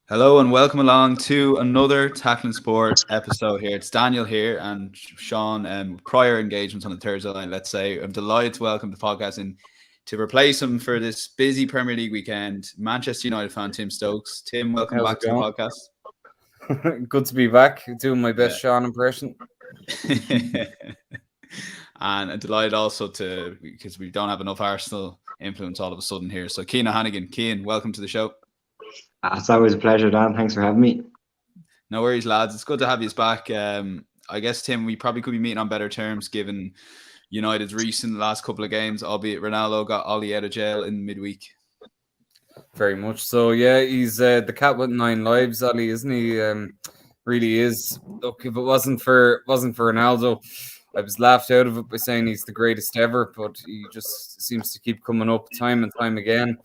Hello and welcome along to another Tackling Sport episode here. It's Daniel here and Sean, prior engagements on the Thursday night, let's say. I'm delighted to welcome the podcast in to replace him for this busy Premier League weekend. Manchester United fan Tim Stokes. Tim, welcome How's back it to the going? podcast. Good to be back. Doing my Yeah. best Sean impression. And I'm delighted also because we don't have enough Arsenal influence all of a sudden here. So Cian O'Hannigan. Cian, welcome to the show. It's always a pleasure, Dan. Thanks for having me. No worries, lads. It's good to have you back. I guess, Tim, we probably could be meeting on better terms given United's recent last couple of games, albeit Ronaldo got Ole out of jail in midweek. Very much so. Yeah, he's the cat with 9 lives, Ollie, isn't he? Really is. Look, if it wasn't for Ronaldo, I was laughed out of it by saying he's the greatest ever, but he just seems to keep coming up time and time again.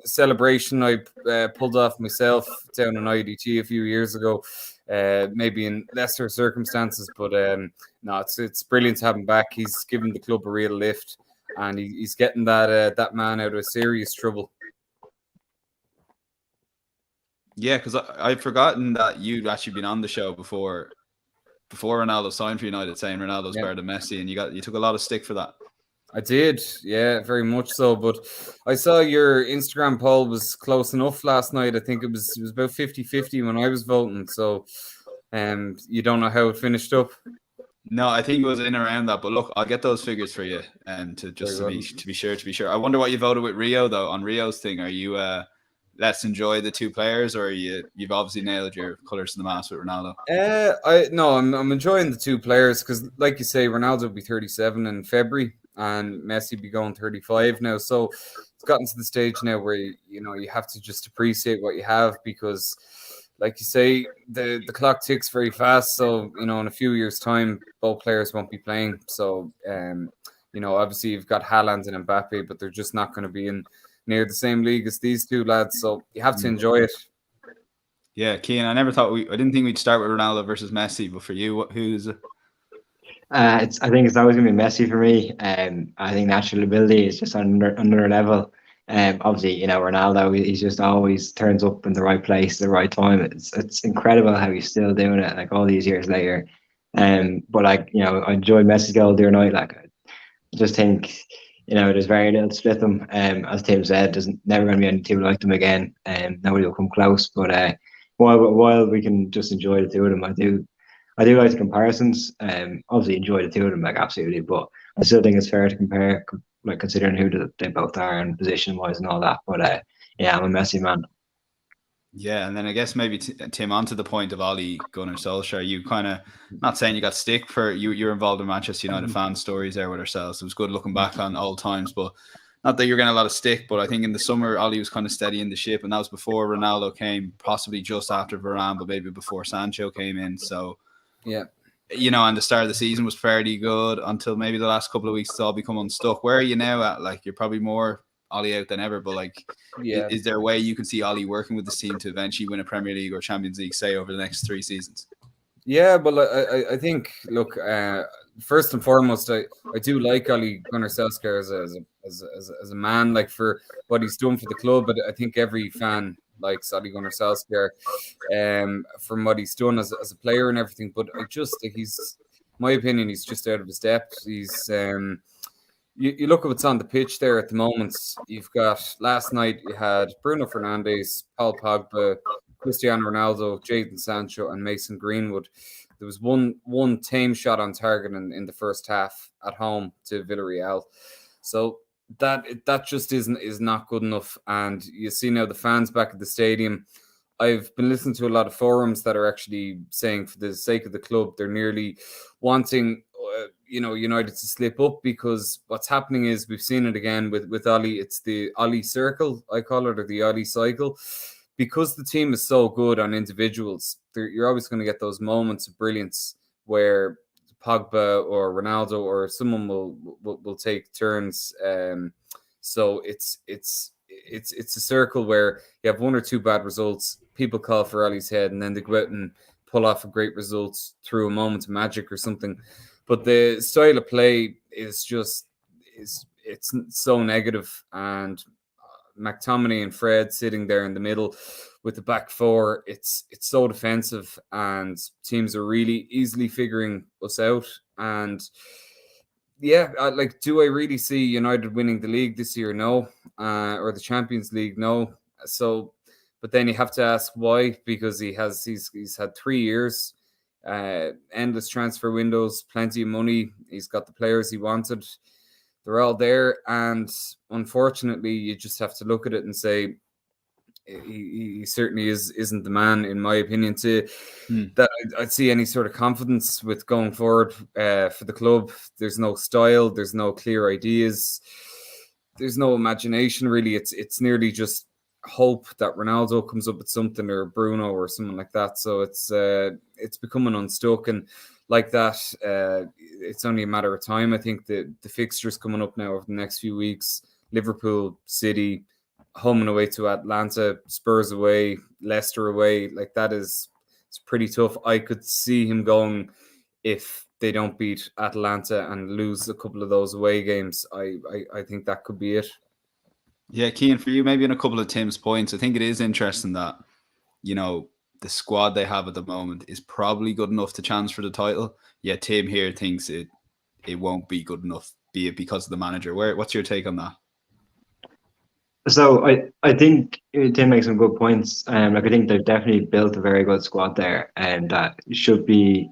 Celebration I pulled off myself down in IDT a few years ago, maybe in lesser circumstances, but no, it's brilliant to have him back. He's given the club a real lift, and he's getting that man out of serious trouble. Yeah, because I've forgotten that you'd actually been on the show before Ronaldo signed for United, saying Ronaldo's better than Messi, and you took a lot of stick for that. I did, yeah, very much so. But I saw your Instagram poll was close enough last night. I think it was about 50-50 when I was voting. So you don't know how it finished up? No, I think it was in around that. But look, I'll get those figures for you to be sure. I wonder what you voted with Rio though. On Rio's thing, are you let's enjoy the two players, or you've obviously nailed your colours to the mast with Ronaldo? I'm enjoying the two players because, like you say, Ronaldo will be 37 in February. And Messi be going 35 now, so it's gotten to the stage now where you have to just appreciate what you have because, like you say, the clock ticks very fast. So in a few years' time, both players won't be playing. So obviously you've got Haaland and Mbappe, but they're just not going to be in near the same league as these two lads. So you have to enjoy it. Yeah, Cian, I didn't think we'd start with Ronaldo versus Messi, but for you, who's I think it's always going to be Messi for me. I think natural ability is just on another level. Obviously, Ronaldo, he's just always turns up in the right place at the right time. It's incredible how he's still doing it, like all these years later. But I enjoyed Messi's goal the other night. Like, I just think, there's very little to split them. As Tim said, there's never going to be any two like them again. Nobody will come close. But while we can just enjoy the two of them, I do like the comparisons. Obviously enjoy the two of them, like, absolutely, but I still think it's fair to compare, like, considering who they both are and position wise and all that. But yeah, I'm a Messi man. Yeah, and then I guess maybe Tim, onto the point of Ole Gunnar Solskjaer, you kind of, not saying you got stick for you're involved in Manchester United fan stories there with ourselves. It was good looking back on old times, but not that you're getting a lot of stick. But I think in the summer, Ole was kind of steadying the ship, and that was before Ronaldo came, possibly just after Varane, but maybe before Sancho came in. So yeah. And the start of the season was fairly good until maybe the last couple of weeks it's all become unstuck. Where are you now at? Like, you're probably more Ole out than ever, but like, is there a way you can see Ole working with this team to eventually win a Premier League or Champions League, say, over the next 3 seasons? Yeah, well, I think, look, first and foremost, I do like Ole Gunnar Solskjaer as a man, like, for what he's done for the club. But I think every fan likes Ole Gunnar Solskjaer from what he's done as a player and everything. But I just think my opinion, he's just out of his depth. He's you look at what's on the pitch there at the moment. You've got, last night you had Bruno Fernandes, Paul Pogba, Cristiano Ronaldo, Jadon Sancho, and Mason Greenwood. There was one tame shot on target in the first half at home to Villareal. So that just is not good enough. And you see now the fans back at the stadium. I've been listening to a lot of forums that are actually saying, for the sake of the club, they're nearly wanting United to slip up, because what's happening is, we've seen it again with Ole. It's the Ole circle, I call it, or the Ole cycle. Because the team is so good on individuals, you're always going to get those moments of brilliance where Pogba or Ronaldo or someone will take turns. So it's a circle where you have one or two bad results, people call for Ollie's head, and then they go out and pull off a great result through a moment of magic or something. But the style of play is just it's so negative, and McTominay and Fred sitting there in the middle with the back four. It's so defensive, and teams are really easily figuring us out. And yeah, do I really see United winning the league this year? No. Or the Champions League? No. So, but then you have to ask why, because he's had 3 years, endless transfer windows, plenty of money. He's got the players he wanted. They're all there. And unfortunately, you just have to look at it and say, he certainly isn't the man, in my opinion, to that I'd see any sort of confidence with going forward for the club. There's no style, there's no clear ideas, there's no imagination really. It's nearly just hope that Ronaldo comes up with something, or Bruno or someone like that. So it's becoming unstuck, and like that, it's only a matter of time. I think the fixtures coming up now over the next few weeks: Liverpool, City, home and away to Atlanta, Spurs away, Leicester away. Like that it's pretty tough. I could see him going, if they don't beat Atlanta and lose a couple of those away games. I think that could be it. Yeah, Cian, for you, maybe in a couple of Tim's points, I think it is interesting that, the squad they have at the moment is probably good enough to chance for the title. Yeah, Tim here thinks it won't be good enough, be it because of the manager. What's your take on that? So I think Tim makes some good points. I think they've definitely built a very good squad there, and that should be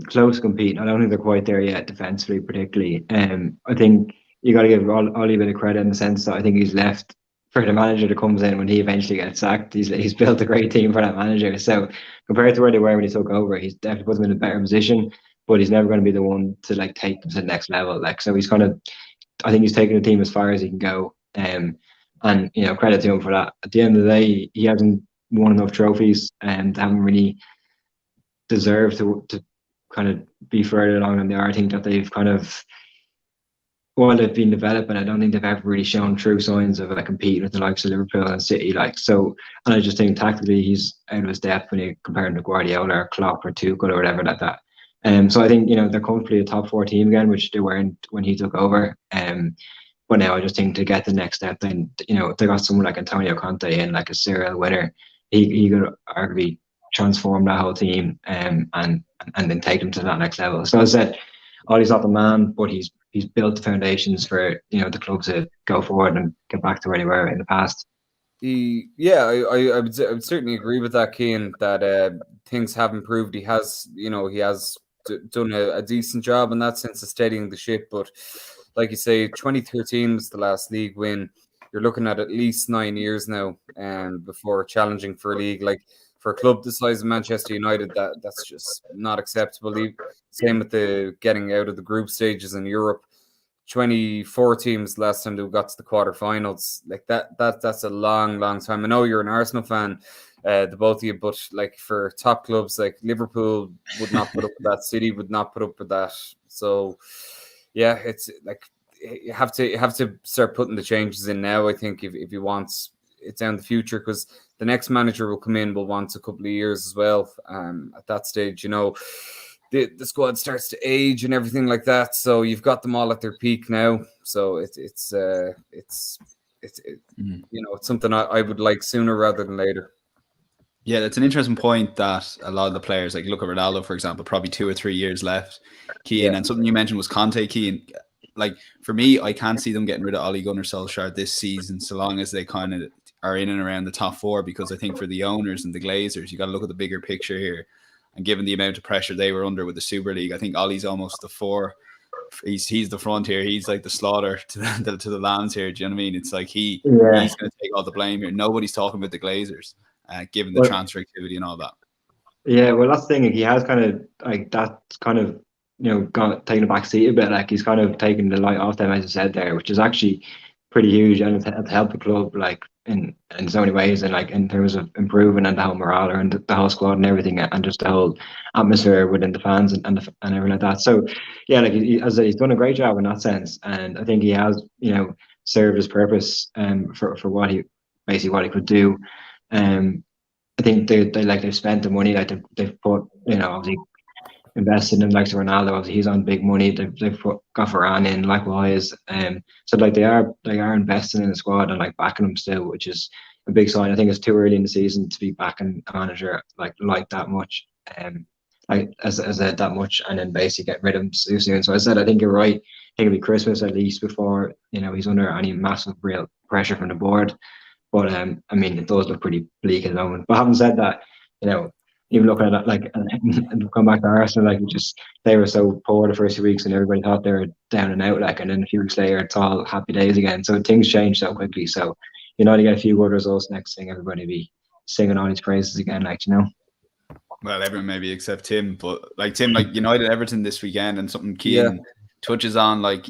close to compete. I don't think they're quite there yet defensively, particularly. I think you got to give Ollie a bit of credit in the sense that I think he's left for the manager that comes in when he eventually gets sacked. He's built a great team for that manager. So compared to where they were when he took over, he's definitely put them in a better position. But he's never going to be the one to take them to the next level. So he's I think he's taken the team as far as he can go. And credit to him for that. At the end of the day, he hasn't won enough trophies and haven't really deserved to kind of be further along than they are. I think that they've while they've been developing, I don't think they've ever really shown true signs of competing with the likes of Liverpool and City. And I just think tactically he's out of his depth when you compare him to Guardiola or Klopp or Tuchel or whatever like that. So I think they're comfortably a top 4 team again, which they weren't when he took over. But now I just think to get the next step, then they got someone like Antonio Conte in, like a serial winner. He could arguably transform that whole team and then take them to that next level. So as I said, Ollie's not the man, but he's built the foundations for the club to go forward and get back to where they were in the past. I would certainly agree with that, Cian, that things have improved. He has done a decent job in that sense of steadying the ship, but like you say, 2013 was the last league win. You're looking at least 9 years now before challenging for a league. Like for a club the size of Manchester United, that's just not acceptable. Same with the getting out of the group stages in Europe. 24 teams last time they got to the quarterfinals. Like that's a long time. I know you're an Arsenal fan, the both of you, but like for top clubs like Liverpool would not put up with that. City would not put up with that. So yeah, it's like you have to start putting the changes in now. I think if you want it down the future, because the next manager will come in will want a couple of years as well. At that stage, the squad starts to age and everything like that. So you've got them all at their peak now. So it's something I would like sooner rather than later. Yeah, that's an interesting point that a lot of the players, like look at Ronaldo, for example, probably 2 or 3 years left. Cian, and something you mentioned was Conte. Cian, like for me, I can't see them getting rid of Ole Gunnar Solskjaer this season, so long as they kind of are in and around the top 4, because I think for the owners and the Glazers, you got to look at the bigger picture here. And given the amount of pressure they were under with the Super League, I think Ollie's almost the 4. He's the front here. He's like the slaughter to the lambs here. Do you know what I mean? It's like he's going to take all the blame here. Nobody's talking about the Glazers, given the transfer activity and all that. Yeah, well, that's the thing. He has kind of taken a back seat a bit. Like he's kind of taken the light off them, as you said there, which is actually pretty huge, and it's helped the club in so many ways, and in terms of improving and the whole morale and the whole squad and everything, and just the whole atmosphere within the fans and everything like that. So yeah, as I said, he's done a great job in that sense, and I think he has served his purpose for what he could do. I think they've spent the money, they've put obviously invested in like Ronaldo. Obviously, he's on big money. They've got Varane in likewise. So like they are investing in the squad and like backing them still, which is a big sign. I think it's too early in the season to be backing a manager like that much. Like as that much, and then basically get rid of him too soon. So I said I think you're right. I think it'll be Christmas at least before he's under any massive real pressure from the board. But I mean, it does look pretty bleak at the moment. But having said that, even looking at it, like, and come back to Arsenal, like, they were so poor the first few weeks, and everybody thought they were down and out, like, and then a few weeks later, it's all happy days again. So things change so quickly. So to get a few good results next thing, everybody be singing all these praises again, like. Well, everyone maybe except Tim, but like Tim, like United Everton this weekend, and something Cian touches on, like,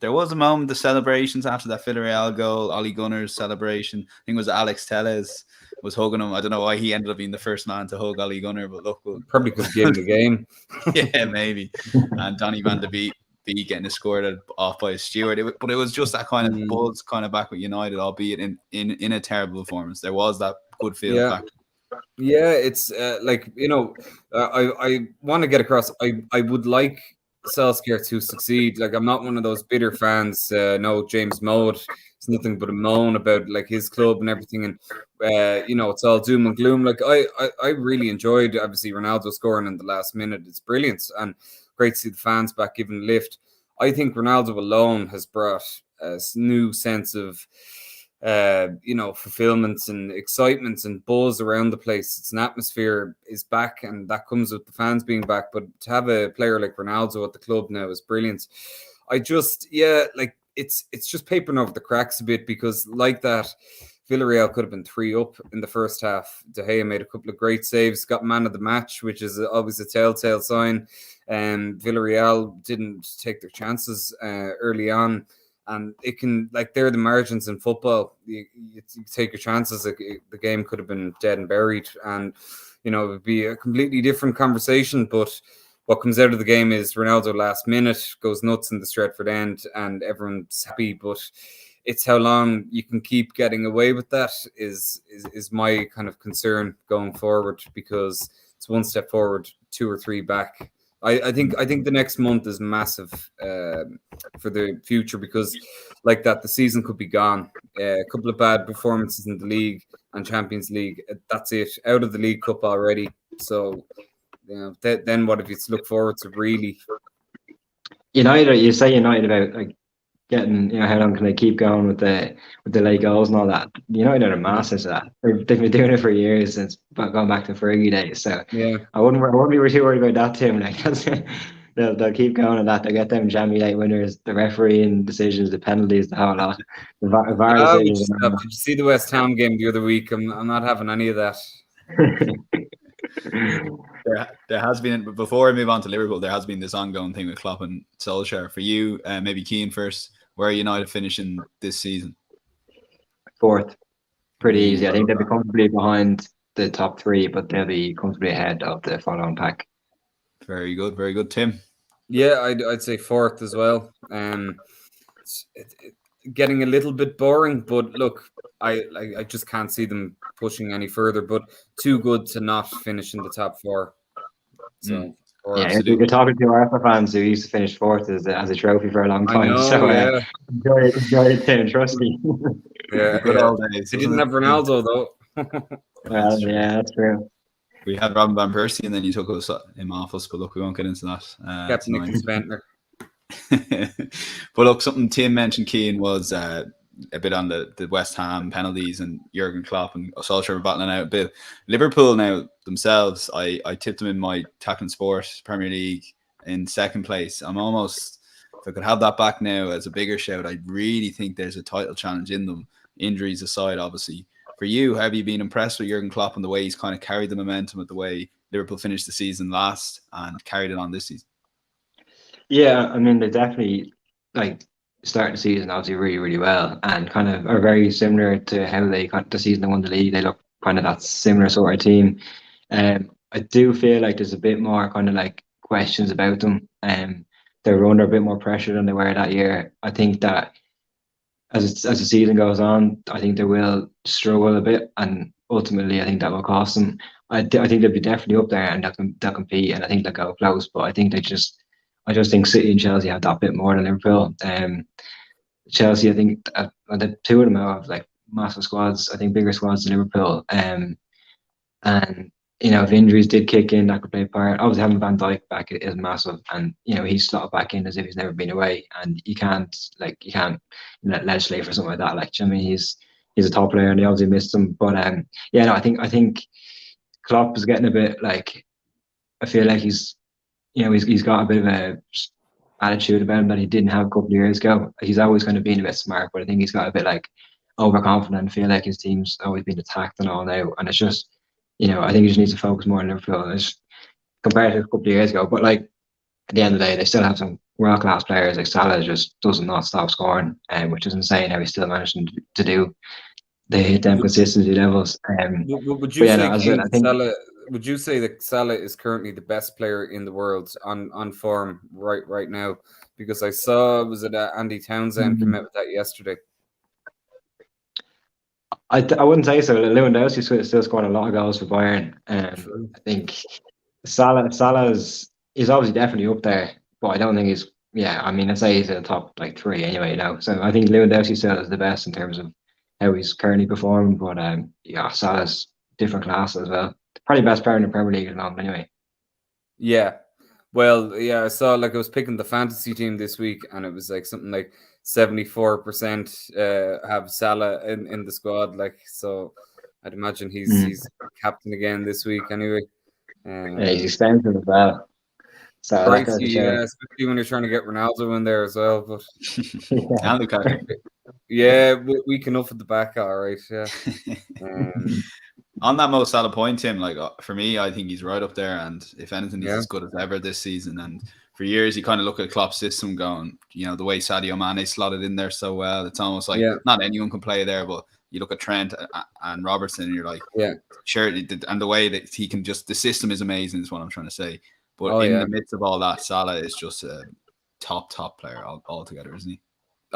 there was a moment, the celebrations after that Villareal goal, Ole Gunnar's celebration. I think it was Alex Telles was hugging him. I don't know why he ended up being the first man to hug Ole Gunnar, but look, probably could give him the game. Yeah, maybe. And Donny van de Beek getting escorted off by a steward. But it was just that kind of buzz kind of back with United, albeit in a terrible performance. There was that good feel factor. Yeah, it's like, I want to get across. I would like Solskjaer to succeed. Like, I'm not one of those bitter fans. No, James Mode is nothing but a moan about like his club and everything, and it's all doom and gloom. Like, I really enjoyed obviously Ronaldo scoring in the last minute. It's brilliant and great to see the fans back giving a lift. I think Ronaldo alone has brought a new sense of fulfillment and excitement and buzz around the place. It's an atmosphere is back, and that comes with the fans being back. But to have a player like Ronaldo at the club now is brilliant. I just, like, it's just papering over the cracks a bit, because like that, Villareal could have been 3-up in the first half. De Gea made a couple of great saves, got man of the match, which is always a telltale sign. And Villareal didn't take their chances early on. And it can, like, they're the margins in football. You take your chances. Like, the game could have been dead and buried, and it would be a completely different conversation. But what comes out of the game is Ronaldo last minute goes nuts in the Stretford end, and everyone's happy. But it's how long you can keep getting away with that is my kind of concern going forward, because it's one step forward, 2 or 3 back. I think the next month is massive for the future, because like that, the season could be gone. A couple of bad performances in the league and Champions League. That's it. Out of the League Cup already. So then what if you look forward to really United? You say United about like getting, how long can they keep going with the late goals and all that? United are masters of that. They've been doing it for years, since going back to Fergie days. So yeah, I wouldn't be too worried about that, Tim. Like, they'll keep going on that. They get them Champions League winners, the refereeing decisions, the penalties, the whole lot. The VAR decisions. Did you see the West Ham game the other week? I'm not having any of that. There has been, before I move on to Liverpool, there has been this ongoing thing with Klopp and Solskjaer. For you, maybe Cian first, where are United finishing this season? 4th. Pretty easy. I think they'll be comfortably behind the top 3, but they'll be comfortably ahead of the following pack. Very good, very good. Tim? Yeah, I'd say 4th as well. Getting a little bit boring, but look, I just can't see them pushing any further, but too good to not finish in the top 4. So you're talking to Arsenal fans who used to finish 4th as a trophy for a long time. Enjoy it, Tim, trust me. Good old days. They didn't have Ronaldo though. Well, that's true. We had Robin van Persie, and then you took him off us, but look, we won't get into that. Captain Nicholas Bentner. But look, something Tim mentioned, Cian, was a bit on the West Ham penalties, and Jurgen Klopp and Solskjaer were battling out a bit. Liverpool now themselves, I tipped them in my Tackling Sport Premier League in 2nd place. I'm almost, if I could have that back now as a bigger shout, I really think there's a title challenge in them, injuries aside, obviously. For you, have you been impressed with Jurgen Klopp and the way he's kind of carried the momentum with the way Liverpool finished the season last and carried it on this season? Yeah, I mean, they definitely started the season obviously really, really well, and kind of are very similar to how they got the season they won the league. They look kind of that similar sort of team. I do feel like there's a bit more kind of like questions about them. They're under a bit more pressure than they were that year. I think that as the season goes on, I think they will struggle a bit, and ultimately I think that will cost them. think they'll be definitely up there and they'll compete, and I think they'll go close. But I just think City and Chelsea have that bit more than Liverpool. Chelsea, I think the two of them have like massive squads. I think bigger squads than Liverpool. And if injuries did kick in, that could play a part. Obviously, having Van Dijk back is massive, and he's slotted back in as if he's never been away. And you can't legislate for something like that. Like, I mean, he's a top player, and he obviously missed him. But no, I think Klopp is getting a bit like, I feel like he's got a bit of a attitude about him that he didn't have a couple of years ago. He's always kind of been a bit smart, but I think he's got a bit like overconfident and feel like his team's always been attacked and all now. And it's just, I think he just needs to focus more on Liverpool compared to a couple of years ago. But like at the end of the day, they still have some world class players. Like Salah just does not stop scoring, which is insane how he's still managing to do. They hit them consistency levels. Would you say that Salah is currently the best player in the world on form right now? Because I saw, was it Andy Townsend came out with that yesterday? I wouldn't say so. Lewandowski is still scoring a lot of goals for Bayern. I think Salah's obviously definitely up there, but I don't think he's. Yeah, I mean, I'd say he's in the top like 3 anyway now. So I think Lewandowski still is the best in terms of how he's currently performing. But Salah's different class as well. Probably best player in the Premier League at the moment anyway. Yeah. Well, yeah, I saw I was picking the fantasy team this week, and it was like something like 74% have Salah in the squad. So I'd imagine he's captain again this week anyway. Yeah, he's expensive as well. So pricey, especially when you're trying to get Ronaldo in there as well. But yeah, weak enough at the back, all right. Yeah. On that Mo Salah point, Tim, for me, I think he's right up there, and if anything, he's as good as ever this season. And for years, you kind of look at Klopp's system going, the way Sadio Mane slotted in there so well, it's almost like not anyone can play there, but you look at Trent and Robertson, and you're like, sure, and the way that he can the system is amazing, is what I'm trying to say. But the midst of all that, Salah is just a top player altogether, isn't he?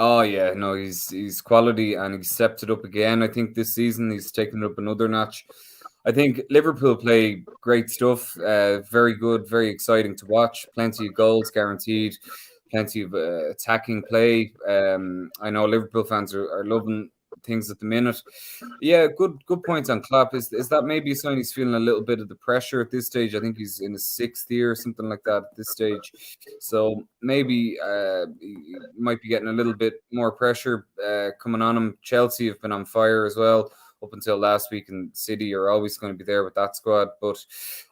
Oh yeah, no, he's quality, and he's stepped it up again. I think this season he's taken it up another notch. I think Liverpool play great stuff, very good, very exciting to watch. Plenty of goals guaranteed, plenty of attacking play. I know Liverpool fans are loving things at the minute. Yeah, good points on Klopp. Is that maybe a sign he's feeling a little bit of the pressure at this stage? I think he's in his 6th year or something like that at this stage. So maybe he might be getting a little bit more pressure coming on him. Chelsea have been on fire as well up until last week, and City are always going to be there with that squad. But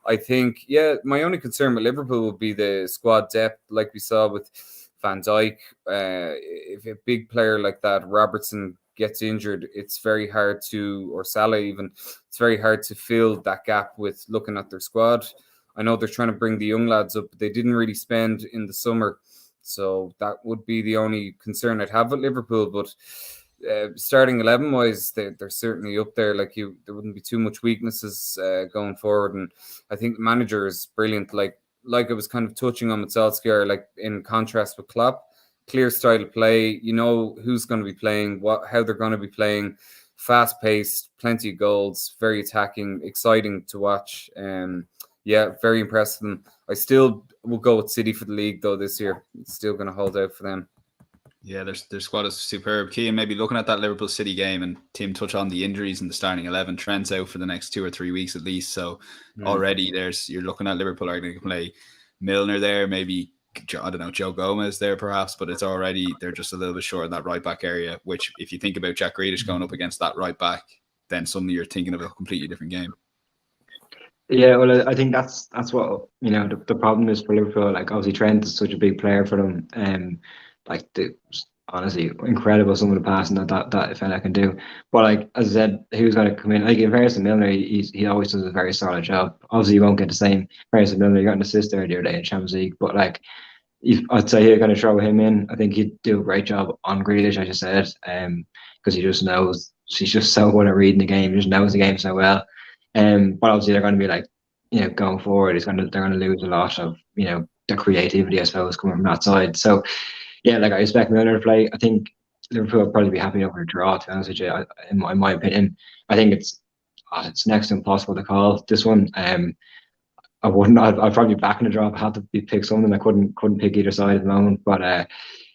I think, my only concern with Liverpool would be the squad depth, like we saw with Van Dijk. If a big player like that, Robertson, gets injured, it's very hard or Salah even, it's very hard to fill that gap with looking at their squad. I know they're trying to bring the young lads up, but they didn't really spend in the summer. So that would be the only concern I'd have with Liverpool. But starting 11-wise, they're certainly up there. There wouldn't be too much weaknesses going forward. And I think the manager is brilliant. Like I was kind of touching on with Solskjaer, in contrast with Klopp. Clear style of play, who's going to be playing, how they're going to be playing, fast-paced, plenty of goals, very attacking, exciting to watch. Very impressive. I still will go with City for the league, though, this year. It's still going to hold out for them. Yeah, their squad is superb. Key, and maybe looking at that Liverpool City game, and Tim touched on the injuries in the starting 11. Trent's out for the next 2 or 3 weeks at least, so already you're looking at Liverpool are going to play Milner there, maybe I don't know, Joe Gomez there perhaps, but it's already, they're just a little bit short in that right back area, which if you think about Jack Grealish going up against that right back, then suddenly you're thinking of a completely different game. Yeah, well, I think that's what, the problem is for Liverpool. Obviously Trent is such a big player for them. Honestly, incredible some of the passing that fella can do. But as I said, who's going to come in? In fairness to Milner, he always does a very solid job. Obviously, you won't get the same fairness to Milner. You got an assist there the other day in Champions League, but I'd say you're going to throw him in. I think he'd do a great job on Grealish, as you said, because he just knows, he's just so good at reading the game. He just knows the game so well. But obviously, they're going to be going forward. They're going to lose a lot of the creativity, I suppose, coming from that side. So. Yeah, I expect Milner to play. I think Liverpool will probably be happy over a draw, to be honest with you, in my opinion. I think it's next to impossible to call this one. I wouldn't. I'd probably be back in the draw. I had to pick something. I couldn't pick either side at the moment. But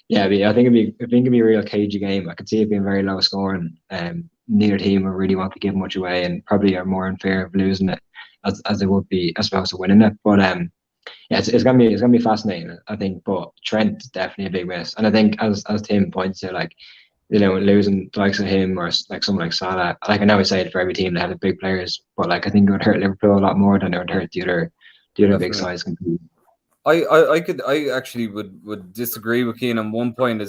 yeah, I think it'd be a real cagey game. I could see it being very low scoring. Neither team would really want to give much away, and probably are more in fear of losing it as they would be as opposed to winning it. But yeah, it's gonna be fascinating, I think. But Trent definitely a big miss, and I think as Tim points to, like, losing the likes of him or like someone like Salah. Like, I know we say it for every team, they have the big players, but like I think it would hurt Liverpool a lot more than it would hurt the other big Definitely. sides compete. I actually would disagree with Cian on one point.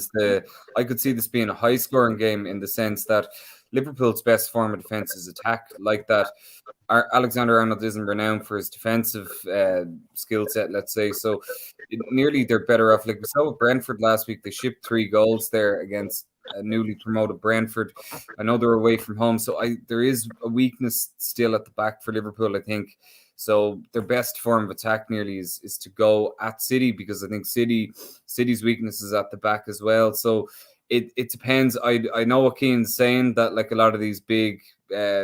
I could see this being a high scoring game in the sense that Liverpool's best form of defense is attack, like that. Alexander Arnold isn't renowned for his defensive skill set, let's say. So nearly they're better off. Like we saw with Brentford last week, they shipped 3 goals there against a newly promoted Brentford. I know they're away from home, so there is a weakness still at the back for Liverpool, I think. So their best form of attack nearly is to go at City, because I think City's weakness is at the back as well. So it depends. I know what Cian's saying, that like a lot of these big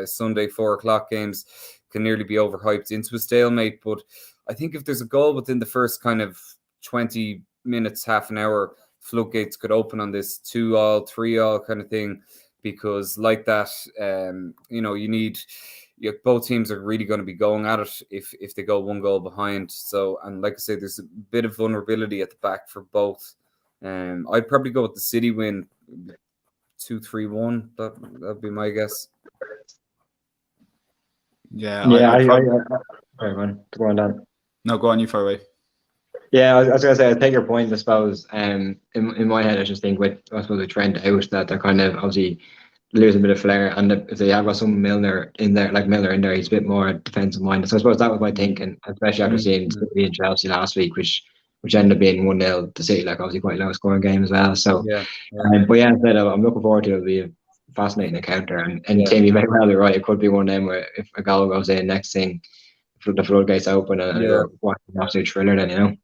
Sunday 4:00 games can nearly be overhyped into a stalemate. But I think if there's a goal within the first kind of 20 minutes, half an hour, floodgates could open on this 2-2, 3-3 kind of thing, because like that, you need. Both teams are really going to be going at it if they go 1 goal behind. So, and like I say, there's a bit of vulnerability at the back for both. I'd probably go with the City win, 2-3-1. That'd be my guess. Yeah, Sorry, man. Go on, Dan. No, go on, you far away. Yeah, I was gonna say, I take your point. I suppose in my head, I just think with Trent out, that they're kind of obviously losing a bit of flair, and if they have got some Milner in there, he's a bit more defensive minded. So I suppose that was my thinking, especially after seeing City and Chelsea last week, which ended up being 1-0 to City, like obviously quite low scoring game as well. So but yeah, instead I'm looking forward to it. It'll be a fascinating encounter, and Tim, you may well be right. It could be one of them where if a goal goes in, next thing the floodgates open and you're watching an absolute thriller then,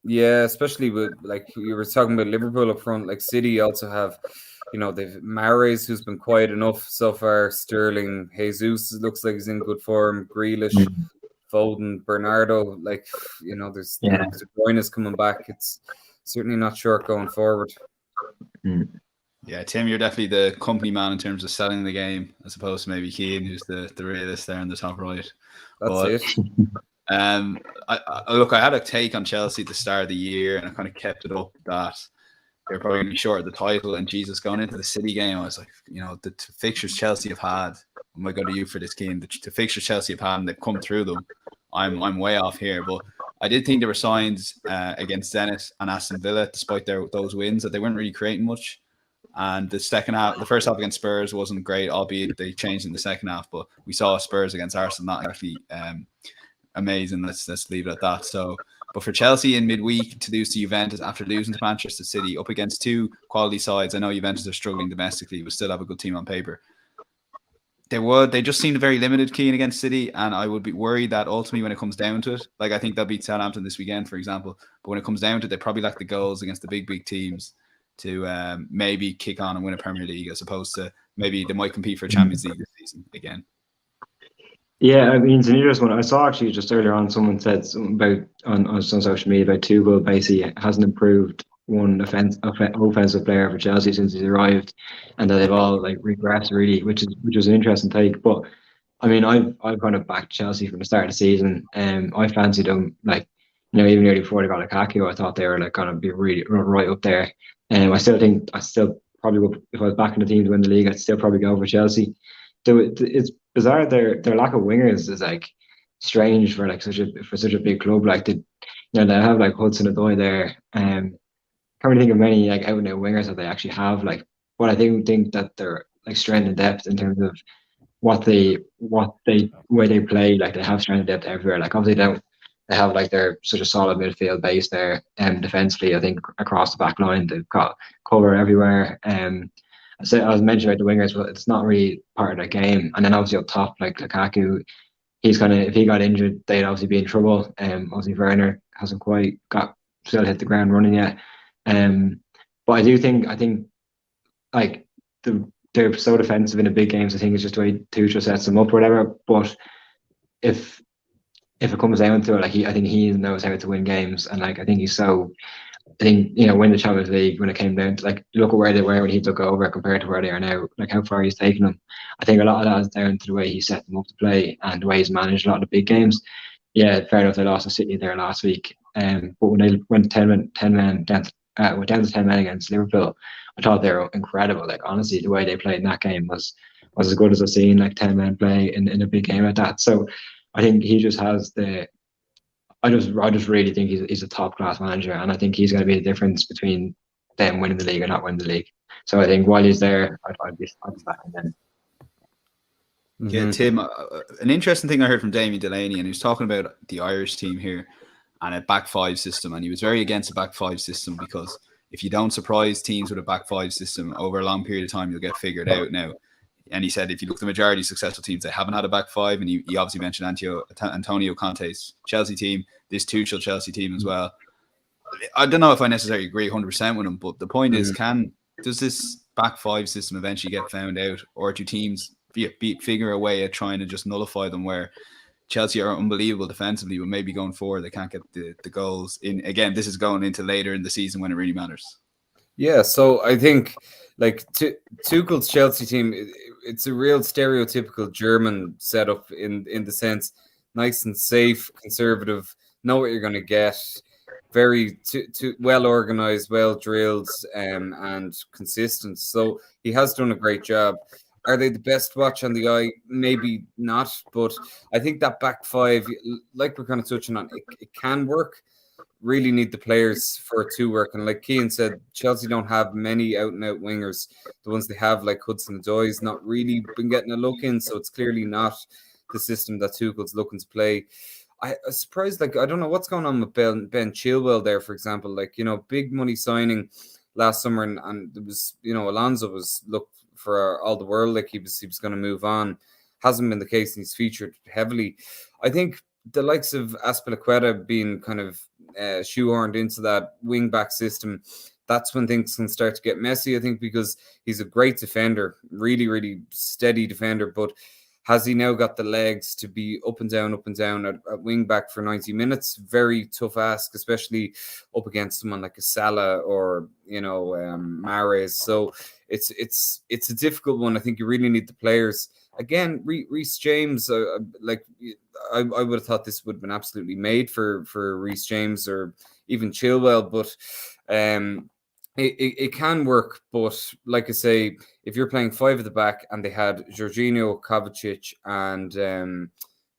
Yeah, especially with, like you were talking about Liverpool up front, like City also have, they've Mahrez, who's been quiet enough so far. Sterling, Jesus looks like he's in good form. Grealish, Foden, Bernardo, like, there's De Bruyne is coming back. It's certainly not short going forward. Yeah, Tim, you're definitely the company man in terms of selling the game, as opposed to maybe Cian, who's the realist there in the top right. That's it. I had a take on Chelsea at the start of the year, and I kind of kept it up that they're probably going to be short of the title. And Jesus, going into the City game, I was like, the fixtures Chelsea have had. I might go to you for this game. The fixtures Chelsea have had, and they've come through them. I'm way off here, but I did think there were signs against Zenit and Aston Villa, despite those wins, that they weren't really creating much. And the first half against Spurs wasn't great, albeit they changed in the second half. But we saw Spurs against Arsenal not actually amazing. Let's leave it at that. So, but for Chelsea in midweek to lose to Juventus after losing to Manchester City up against 2 quality sides, I know Juventus are struggling domestically, but still have a good team on paper. They just seemed very limited, Cian, against City, and I would be worried that ultimately when it comes down to it, like I think they'll beat Southampton this weekend, for example, but when it comes down to it, they probably lack the goals against the big teams to maybe kick on and win a Premier League, as opposed to maybe they might compete for a Champions League this season again. Yeah, I mean, it's an interesting one. I saw actually just earlier on someone said something about on some social media about Tuchel basically hasn't improved one offensive player for Chelsea since he's arrived, and that they've all like regressed really, which was an interesting take. But I mean, I've kind of backed Chelsea from the start of the season, and I fancied them, like, even nearly before they got Lukaku, I thought they were like going to be really right up there. And I still probably would, if I was backing the team to win the league, I'd still probably go for Chelsea. It's bizarre. Their lack of wingers is like strange for like such a big club. Like they have like Hudson-Odoi there. Can't really think of many like out and out wingers that they actually have. Like, but I think that they're like strength and depth in terms of where they play. Like they have strength and depth everywhere. Like obviously they have like they're such a solid midfield base there. Defensively, I think across the back line they've got cover everywhere. So I was mentioning about the wingers, but it's not really part of the game. And then obviously up top, like Lukaku, if he got injured, they'd obviously be in trouble. Obviously Werner hasn't quite still hit the ground running yet. But I think like they're so defensive in the big games. I think it's just the way Tuchel sets them up or whatever. But if it comes down to it, like I think he knows how to win games, and like I think he's so. I think, win the Champions League when it came down to, like, look at where they were when he took over compared to where they are now, like how far he's taken them. I think a lot of that is down to the way he set them up to play and the way he's managed a lot of the big games. Yeah, fair enough, they lost to City there last week. But when they went 10 men down to 10 men against Liverpool, I thought they were incredible. Like, honestly, the way they played in that game was as good as I've seen, like 10 men play in a big game like that. So I think he just has I just really think he's a top class manager, and I think he's going to be the difference between them winning the league or not winning the league. So I think while he's there, I'd be backing them. Yeah, Tim, an interesting thing I heard from Damien Delaney, and he was talking about the Irish team here and a back five system, and he was very against a back five system because if you don't surprise teams with a back five system over a long period of time, you'll get figured out now. And he said if you look at the majority of successful teams, they haven't had a back five. And he obviously mentioned Antonio Conte's Chelsea team, this Tuchel Chelsea team as well. I don't know if I necessarily agree 100% with him, but the point is, does this back five system eventually get found out, or do teams figure a way at trying to just nullify them, where Chelsea are unbelievable defensively, but maybe going forward they can't get the goals in? Again, this is going into later in the season when it really matters. Yeah, so I think like Tuchel's Chelsea team, it's a real stereotypical German setup in the sense, nice and safe, conservative, know what you're going to get, very well organized, well drilled, and consistent. So he has done a great job. Are they the best watch on the eye? Maybe not, but I think that back five, like we're kind of touching on, it can work. Really need the players for it to work. And like Cian said, Chelsea don't have many out-and-out wingers. The ones they have, like Hudson-Odoi's, not really been getting a look in, so it's clearly not the system that Tuchel's looking to play. I was surprised, like, I don't know what's going on with Ben Chilwell there, for example. Like, big money signing last summer, and there was, Alonso was looked for all the world, like he was going to move on. Hasn't been the case, and he's featured heavily. I think the likes of Azpilicueta being kind of shoehorned into that wing back system, that's when things can start to get messy, I think, because he's a great defender, really, really steady defender, but has he now got the legs to be up and down at wing back for 90 minutes? Very tough ask, especially up against someone like a Salah or, Mahrez. So it's a difficult one. I think you really need the players. Again, Reece James, I would have thought this would have been absolutely made for Reece James or even Chilwell, but it can work. But like I say, if you're playing five at the back and they had Jorginho, Kovacic, and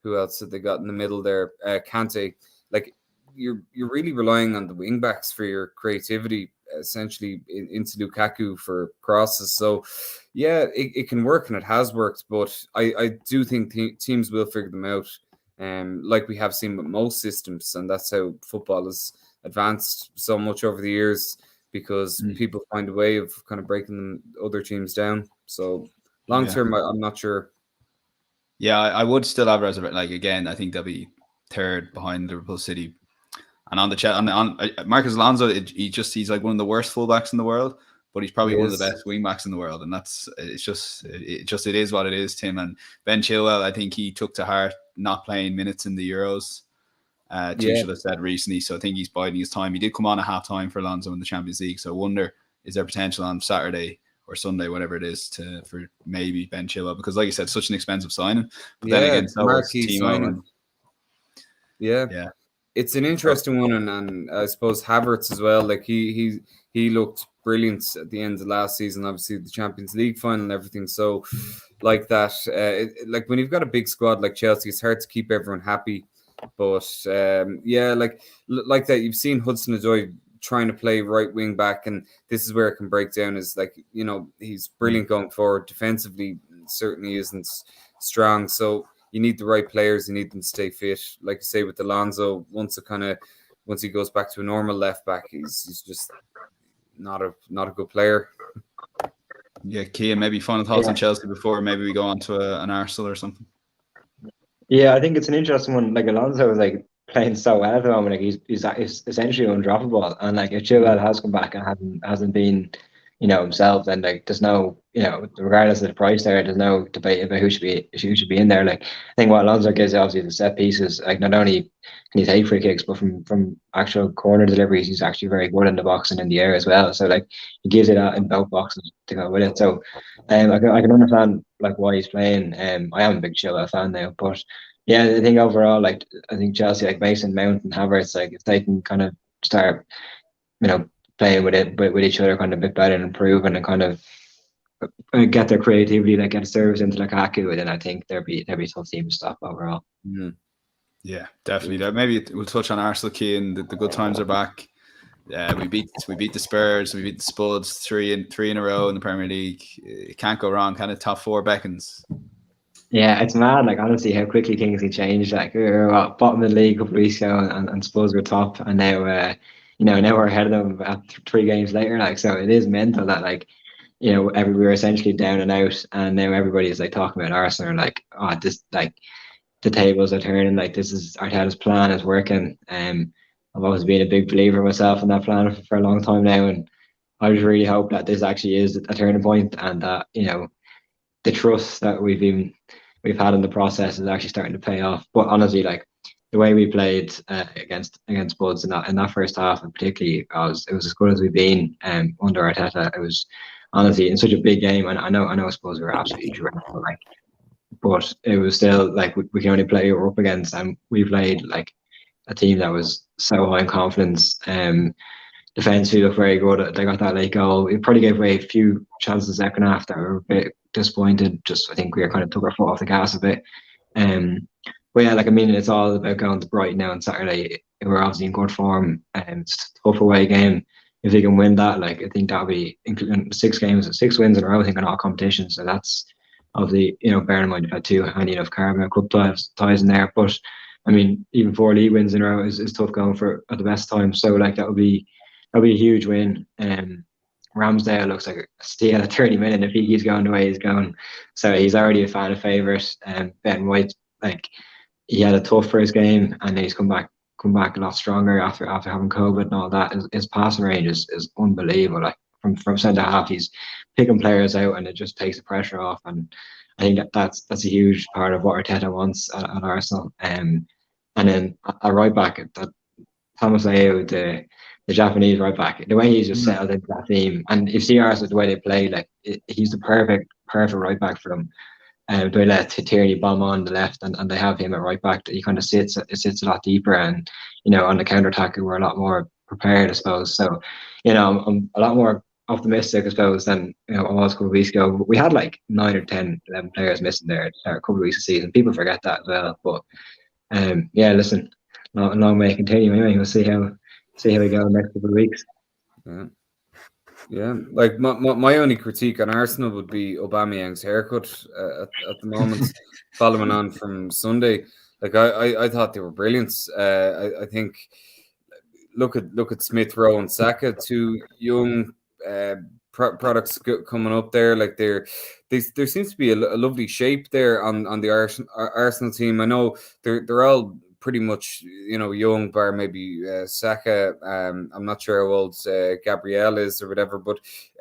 who else had they got in the middle there? Kante. Like you're really relying on the wing backs for your creativity, essentially into Lukaku for crosses. So yeah, it can work, and it has worked, but I do think teams will figure them out, like we have seen with most systems, and that's how football has advanced so much over the years, because people find a way of kind of breaking other teams down. So long term, I'm not sure. Yeah, I would still have as like, again, I think they'll be third behind Liverpool, City. And on the chat, on Marcus Alonso, he's like one of the worst fullbacks in the world, but he's probably one of the best wingbacks in the world. And it is what it is, Tim. And Ben Chilwell, I think he took to heart not playing minutes in the Euros. Tuchel has said recently, so I think he's biding his time. He did come on at half time for Alonso in the Champions League, so I wonder, is there potential on Saturday or Sunday, whatever it is, for maybe Ben Chilwell? Because like you said, such an expensive signing. But then again, so was Timo. Yeah. It's an interesting one, and I suppose Havertz as well. Like he looked brilliant at the end of last season, obviously the Champions League final and everything. So like that, like when you've got a big squad like Chelsea, it's hard to keep everyone happy. But like that, you've seen Hudson-Odoi trying to play right wing back, and this is where it can break down. Is like, he's brilliant going forward. Defensively, certainly isn't strong. So you need the right players. You need them to stay fit. Like you say with Alonso, once he goes back to a normal left back, he's just not a good player. Yeah, Cian, maybe final thoughts on Chelsea before maybe we go on to an Arsenal or something. Yeah, I think it's an interesting one. Like Alonso is like playing so well at the moment. Like he's essentially undroppable. And like if Chilwell has come back and hasn't been, himself, then like there's no, regardless of the price there's no debate about who should be in there. Like I think what Alonso gives obviously the set pieces, like not only can he take free kicks, but from actual corner deliveries, he's actually very good in the box and in the air as well. So like he gives it out in both boxes to go with it. So I can understand like why he's playing. I am a big Chilwell fan now, but yeah, I think overall, like I think Chelsea, like Mason Mount and Havertz, like if they can kind of start, playing with each other kind of a bit better and improve and kind of get their creativity, like get a service into Lukaku, and then I think there'd be a tough team to stop overall. Mm-hmm. Yeah, definitely. Maybe we'll touch on Arsenal, Cian. The good times are back. We beat the Spurs, we beat the Spuds three in a row in the Premier League. It can't go wrong. Kind of top four beckons. Yeah, it's mad. Like honestly, how quickly things can change. Like we were bottom of the league a couple of weeks ago, and Spurs were top, and now now we're ahead of them at 3 games later. Like so, it is mental that like we were essentially down and out, and now everybody's like talking about Arsenal, like this like the tables are turning. Like this is Arteta's plan is working. I've always been a big believer myself in that plan for a long time now, and I just really hope that this actually is a turning point, and that the trust that we've had in the process is actually starting to pay off. But honestly, like the way we played against Buds in that first half, and particularly it was as good as we've been under Arteta. It was honestly in such a big game, and I know I suppose we were absolutely dreadful, like, but it was still like we can only play who we're up against, and we played like a team that was so high in confidence. Defensively looked very good. They got that late goal. We probably gave away a few chances in the second half that were a bit disappointed. Just I think we kind of took our foot off the gas a bit. But yeah, like I mean, it's all about going to Brighton now on Saturday. We're obviously in good form, and it's a tough away game. If they can win that, like I think that'll be including 6 wins in a row, I think, in all competitions. So that's obviously, bearing in mind you've had 2 handy enough Carabao Cup ties in there. But I mean, even 4 league wins in a row is tough going for at the best time. So like that'll be a huge win. Ramsdale looks like a steal at 30 minutes if he keeps going the way he's going. So he's already a fan favourite. Ben White, like he had a tough first game, and then he's come back a lot stronger after having COVID and all that. His passing range is unbelievable. Like from centre half, he's picking players out, and it just takes the pressure off. And I think that's a huge part of what Arteta wants at Arsenal. And then a right back, that Thomas Ayew, the Japanese right back, the way he's just settled into that team, and you see Arsenal the way they play, like he's the perfect right back for them. They let Tierney bomb on the left, and they have him at right back. That he kind of sits a lot deeper, and on the counter attack we're a lot more prepared, I suppose. So I'm a lot more optimistic, I suppose, than I was a couple of weeks ago. But we had like 9 or 10, 11 players missing there a couple of weeks of season. People forget that as well. But yeah, listen, long may it continue. Anyway, we'll see how we go in the next couple of weeks. Yeah. Like my only critique on Arsenal would be Aubameyang's haircut at the moment, following on from Sunday. Like I thought they were brilliant. I think look at Smith Rowe and Saka, 2 young products coming up there. Like there seems to be a lovely shape there on the Arsenal team. I know they're all pretty much young, bar maybe Saka. I'm not sure how old Gabriel is or whatever,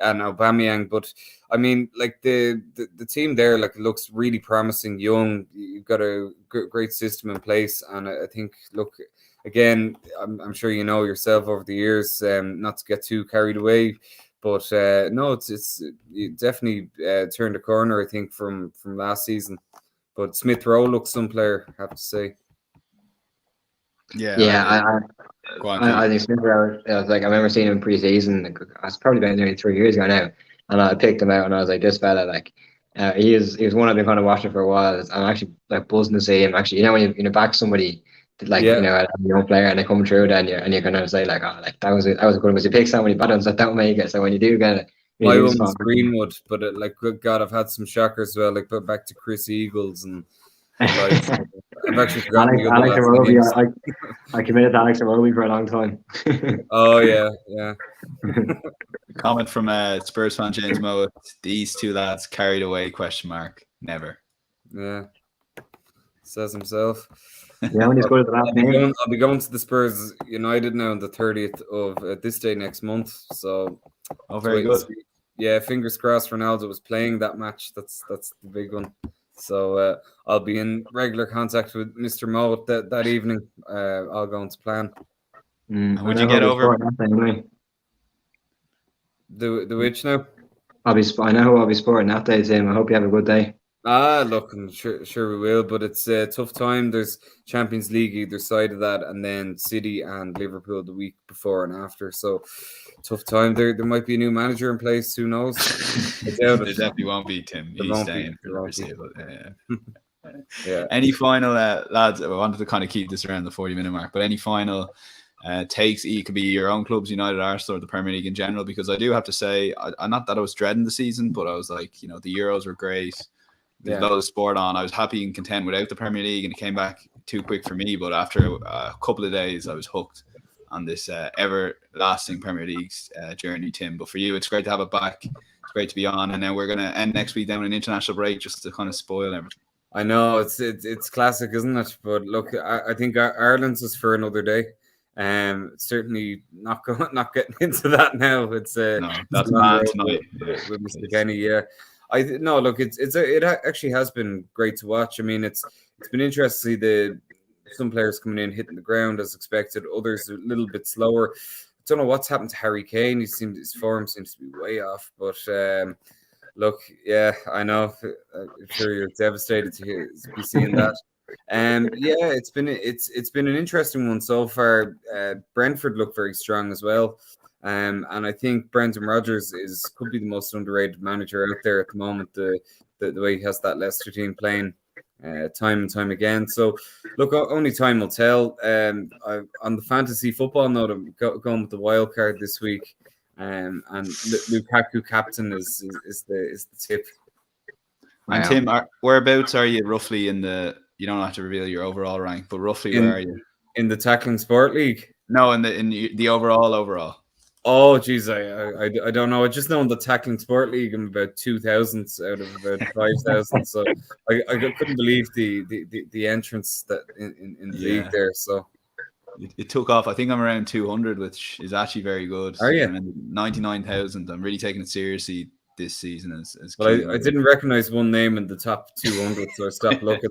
and Aubameyang. But I mean, like the team there, like looks really promising. Young, you've got a great system in place, and I think look. Again, I'm sure you know yourself over the years, not to get too carried away, but no, it's you definitely turned a corner, I think, from last season. But Smith Rowe looks some player, I have to say. Yeah, I think Smith Rowe. Like I remember seeing him pre-season. It's probably been nearly 3 years ago now, and I picked him out, and I was like, this fella, like. He was one I've been kind of watching for a while. I'm actually like buzzing to see him. Actually, when you back somebody. Like a young player, and they come through, then you're gonna say like, oh, like that was a good one. Because you pick so many bad ones that don't make it. So when you do get it, my one's Greenwood, but like good God, I've had some shockers as well. Like put back to Chris Eagles, and like, I've actually forgotten Alex Iwobi. I committed to Alex Iwobi for a long time. Oh yeah. Comment from Spurs fan James Moe: these 2 lads carried away? ? Never. Yeah, says himself. Yeah, when he's good at the last name. I'll be going to the Spurs United now on the 30th of this day next month. So very good. yeah, fingers crossed Ronaldo was playing that match. That's the big one. So I'll be in regular contact with Mr. Mo that evening. I'll go into plan. And would you get over anyway? The which now? I know who I'll be sporting that day, Tim. I hope you have a good day. Look, I'm sure we will, but it's a tough time. There's Champions League either side of that, and then City and Liverpool the week before and after. So tough time. There might be a new manager in place. Who knows? There definitely won't be, Tim. He's staying for the foreseeable. Yeah. Any final lads? I wanted to kind of keep this around the 40-minute mark, but any final takes? It could be your own clubs, United, Arsenal, or the Premier League in general. Because I do have to say, I not that I was dreading the season, but I was like, the Euros were great. There's a lot of sport on. I was happy and content without the Premier League, and it came back too quick for me. But after a couple of days, I was hooked on this everlasting Premier League journey, Tim. But for you, it's great to have it back. It's great to be on. And now we're going to end next week down with an international break just to kind of spoil everything. I know, it's classic, isn't it? But look, I think Ireland's is for another day. Certainly not getting into that now. It's that's mad tonight with Mr. Kenny. Yeah. Look, it actually has been great to watch. I mean, it's been interesting to see some players coming in hitting the ground as expected, others a little bit slower. I don't know what's happened to Harry Kane. His form seems to be way off. But look, yeah, I know. I'm sure you're devastated to be seeing that. It's been an interesting one so far. Brentford look very strong as well. And I think Brendan Rodgers could be the most underrated manager out there at the moment. The way he has that Leicester team playing time and time again. So, look, only time will tell. On the fantasy football note, I'm going with the wild card this week, and Lukaku captain is the tip. And Tim, whereabouts are you roughly in the? You don't have to reveal your overall rank, but roughly where are you in the Tackling Sport League? No, in the overall. Oh, geez, I don't know. I just know in the Tackling Sport League, I'm about 2,000 out of about 5,000. So I couldn't believe the entrance that in the league there. So it took off. I think I'm around 200, which is actually very good. Are you? 99,000. I'm really taking it seriously this season. Well, I didn't recognize one name in the top 200, so I stopped looking.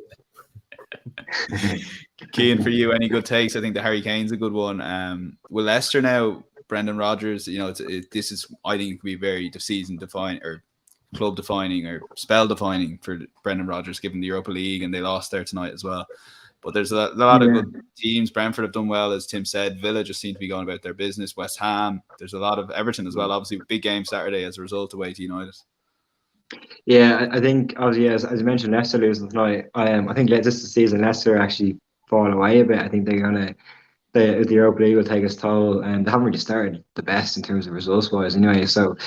Cian, for you, any good takes? I think the Harry Kane's a good one. Will Leicester now? Brendan Rodgers, this is, I think, it could be very season defining or club defining or spell defining for Brendan Rodgers, given the Europa League, and they lost there tonight as well. But there's a lot of good teams. Brentford have done well, as Tim said. Villa just seem to be going about their business. West Ham, there's a lot of Everton as well. Obviously, big game Saturday as a result away to United. Yeah, I think obviously as I mentioned, Leicester losing tonight. I think this season Leicester actually fall away a bit. I think they're gonna. The Europa League will take its toll, and they haven't really started the best in terms of results wise anyway. So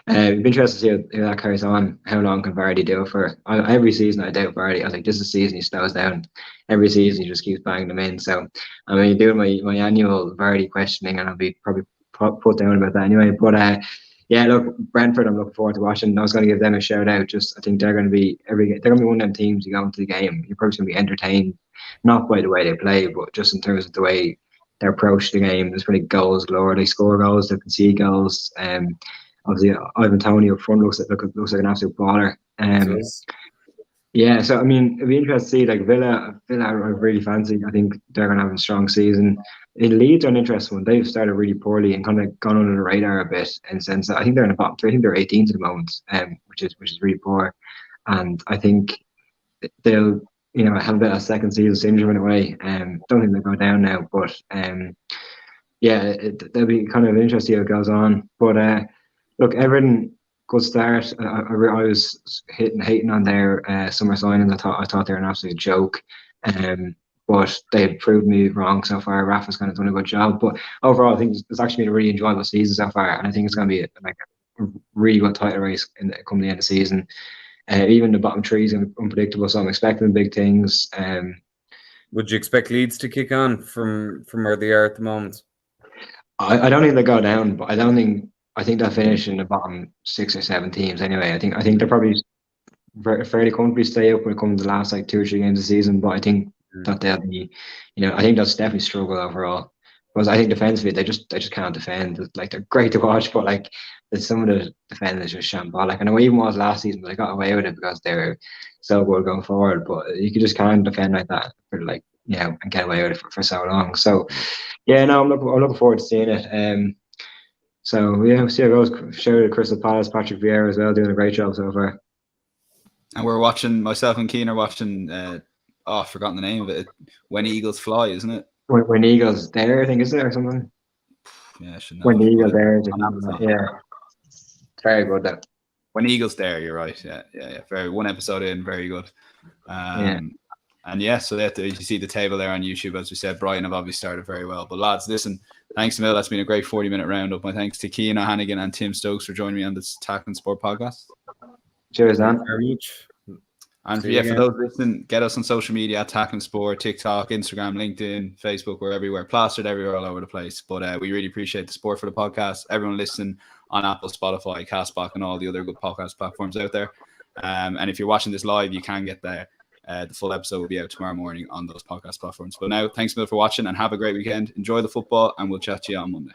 it'd be interesting to see how that carries on. How long can Vardy do it for? Every season I doubt Vardy. I was like, this is the season he slows down. Every season he just keeps banging them in. So I mean, doing my annual Vardy questioning, and I'll be probably put down about that anyway. But yeah, look, Brentford, I'm looking forward to watching. I was going to give them a shout out. I think they're going to be one of them teams you go into the game, you're probably going to be entertained, not by the way they play, but just in terms of the way they approach the game. There's pretty goals galore. They score goals, they concede goals. Obviously, Ivan Toney up front looks like an absolute baller. Yeah, so I mean, it'd be interesting to see like Villa. I really fancy. I think they're going to have a strong season. In Leeds, are an interesting one. They've started really poorly and kind of gone under the radar a bit. In the sense that I think they're in the bottom three. I think they're 18th at the moment, which is really poor. And I think they'll have a bit of second season syndrome in a way. Don't think they'll go down now, but yeah, they'll be kind of interesting how it goes on. But look, Everton, good start. I was hating on their summer signings. I thought they were an absolute joke. But they've proved me wrong so far. Rafa's kind of done a good job. But overall, I think it's actually been a really enjoyable season so far, and I think it's going to be a really good title race come the end of the season. Even the bottom three is unpredictable, so I'm expecting big things. Would you expect Leeds to kick on from where they are at the moment? I don't think they'll go down, but I think they'll finish in the bottom 6 or 7 teams anyway. I think they're probably fairly comfortably stay up when it comes to the last 2 or 3 games of the season, but I think that they'll be, I think they'll definitely struggle overall. Because I think defensively they just can't defend. They're great to watch, but some of the defenders just shambolic. And it even was last season, but they got away with it because they were so good going forward. But you could just can't defend like that for like, you know, and get away with it for so long. So yeah, no, I'm looking forward to seeing it. So yeah, we'll see how it goes. Shout out to Crystal Palace, Patrick Vieira as well, doing a great job so far. And we're watching, myself and Cian are watching, I've forgotten the name of it. When Eagles Fly, isn't it? When Eagles Dare, I think, isn't it, or something? Yeah, I should know. When the Eagles Dare, Amazon. yeah. Very good though. When Eagles Dare, you're right. Yeah. Very one episode in, very good. And yeah, so that you see the table there on YouTube, as we said. Brighton have obviously started very well. But lads, listen, thanks a million. That's been a great 40-minute roundup. My thanks to Cian O'Hannigan and Tim Stokes for joining me on this Tackling Sport podcast. Cheers, man. Thank you very much. And for those listening, get us on social media at Tackling Sport, TikTok, Instagram, LinkedIn, Facebook. We're everywhere, plastered everywhere, all over the place. But we really appreciate the support for the podcast. Everyone listening on Apple, Spotify, Castbox, and all the other good podcast platforms out there. And if you're watching this live, you can get there. The full episode will be out tomorrow morning on those podcast platforms. But now, thanks a million for watching and have a great weekend. Enjoy the football, and we'll chat to you on Monday.